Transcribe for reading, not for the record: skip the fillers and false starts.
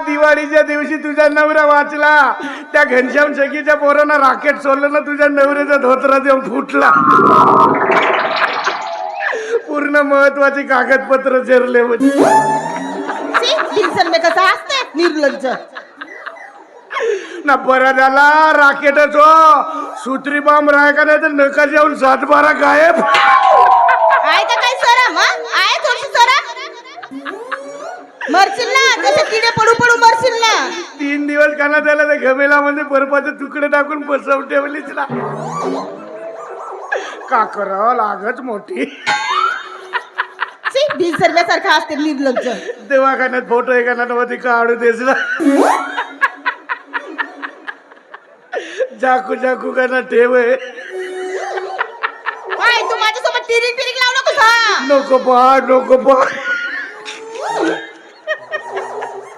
दिवाळीच्या दिवशी तुझा नवरा वाचला, त्या घनश्याम सखीच्या पोरांना राकेट सोडलं ना, तुझ्या नवऱ्याचा धोत्रा देऊन फुटला. पूर्ण महत्वाची कागदपत्र चेरले होते. कसं असते निर्लज्ज ना. बरा झाला राकेटच हो, सुत्री बॉम्ब राय का नाही तर नका जाऊन 7-12 गायब. आहे का काय सरा मग आहे थोडीशी सरा मरशील ना, जसे किडे पडू पडू मरशील ना. 3 दिवस काना त्याला त्या घमेला मध्ये बर्फाचे तुकडे टाकून बसवून ठेवलीच ना. का करावं लागच मोठी. सरव्यासारखा असते निर्लज्ज. दवाखान्यात फोटो एका मध्ये काढू देस ना. जाकू जाकू का ना ठेव. तू माझ्यासोबत तिरीक लावू नकोस. नको बा नको बा.